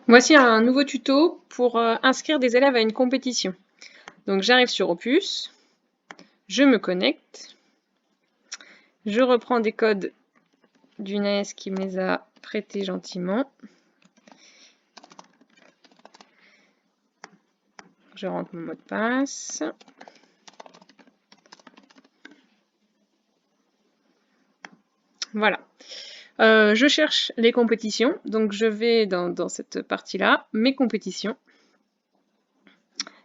Voici un nouveau tuto pour inscrire des élèves à une compétition. Donc j'arrive sur Opus, je me connecte, je reprends des codes d'une AS qui me les a prêtés gentiment. Je rentre mon mot de passe. Voilà. Je cherche les compétitions, donc je vais dans cette partie-là, mes compétitions.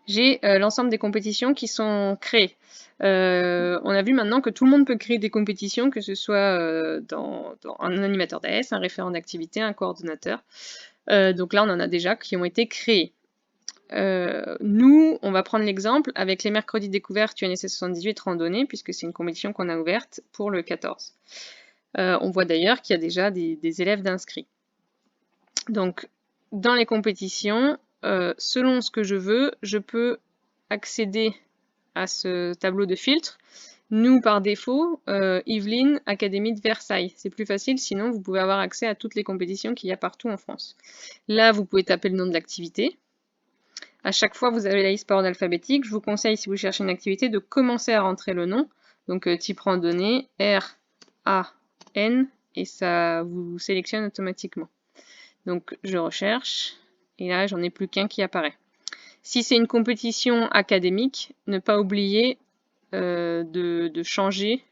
J'ai l'ensemble des compétitions qui sont créées. On a vu maintenant que tout le monde peut créer des compétitions, que ce soit dans un animateur d'AS, un référent d'activité, un coordonnateur. Donc là, on en a déjà qui ont été créés. Nous, on va prendre l'exemple avec les mercredis découvertes UNSS 78 randonnée, puisque c'est une compétition qu'on a ouverte pour le 14. On voit d'ailleurs qu'il y a déjà des élèves d'inscrits. Donc, dans les compétitions, selon ce que je veux, je peux accéder à ce tableau de filtre. Nous, par défaut, Yvelines, Académie de Versailles. C'est plus facile, sinon vous pouvez avoir accès à toutes les compétitions qu'il y a partout en France. Là, vous pouvez taper le nom de l'activité. À chaque fois, vous avez la liste par ordre alphabétique. Je vous conseille, si vous cherchez une activité, de commencer à rentrer le nom. Donc, type randonnée, R, A, N, et ça vous sélectionne automatiquement. Donc, je recherche, et là, j'en ai plus qu'un qui apparaît. Si c'est une compétition académique, ne pas oublier de changer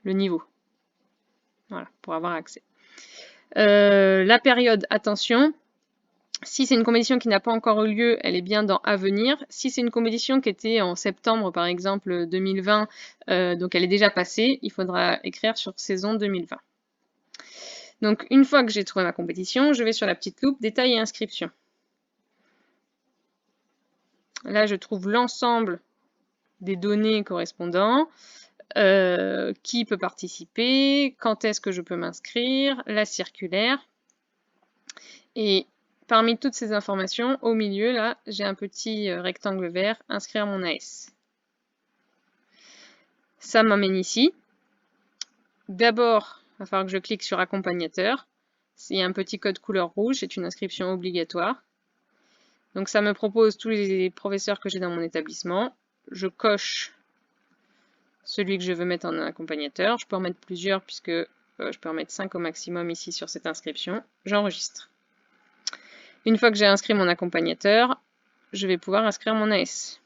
le niveau. Voilà, pour avoir accès. La période, attention, si c'est une compétition qui n'a pas encore eu lieu, elle est bien dans à venir. Si c'est une compétition qui était en septembre, par exemple 2020, donc elle est déjà passée, il faudra écrire sur saison 2020. Donc une fois que j'ai trouvé ma compétition, je vais sur la petite loupe, détails et inscriptions. Là, je trouve l'ensemble des données correspondant, qui peut participer, quand est-ce que je peux m'inscrire, la circulaire. Et parmi toutes ces informations, au milieu, là, j'ai un petit rectangle vert, inscrire mon AS. Ça m'amène ici. D'abord, il va falloir que je clique sur accompagnateur. Il y a un petit code couleur rouge, c'est une inscription obligatoire. Donc ça me propose tous les professeurs que j'ai dans mon établissement. Je coche celui que je veux mettre en accompagnateur. Je peux en mettre plusieurs puisque je peux en mettre 5 au maximum ici sur cette inscription. J'enregistre. Une fois que j'ai inscrit mon accompagnateur, je vais pouvoir inscrire mon AS.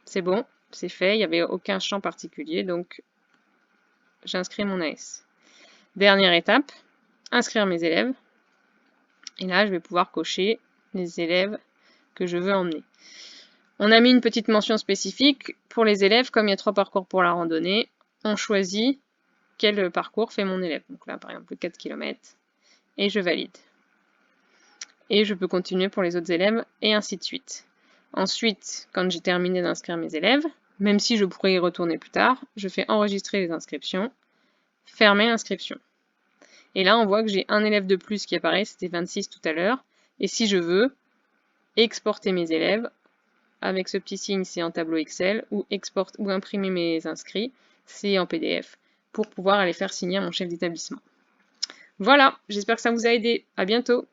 C'est bon, c'est fait, il n'y avait aucun champ particulier, donc j'inscris mon AS. Dernière étape, inscrire mes élèves. Et là, je vais pouvoir cocher les élèves que je veux emmener. On a mis une petite mention spécifique pour les élèves, comme il y a 3 parcours pour la randonnée, on choisit quel parcours fait mon élève. Donc là, par exemple, 4 km, et je valide. Et je peux continuer pour les autres élèves, et ainsi de suite. Ensuite, quand j'ai terminé d'inscrire mes élèves, même si je pourrais y retourner plus tard, je fais enregistrer les inscriptions, fermer l'inscription. Et là, on voit que j'ai un élève de plus qui apparaît, c'était 26 tout à l'heure. Et si je veux exporter mes élèves, avec ce petit signe, c'est en tableau Excel, ou imprimer mes inscrits, c'est en PDF, pour pouvoir aller faire signer à mon chef d'établissement. Voilà, j'espère que ça vous a aidé. À bientôt.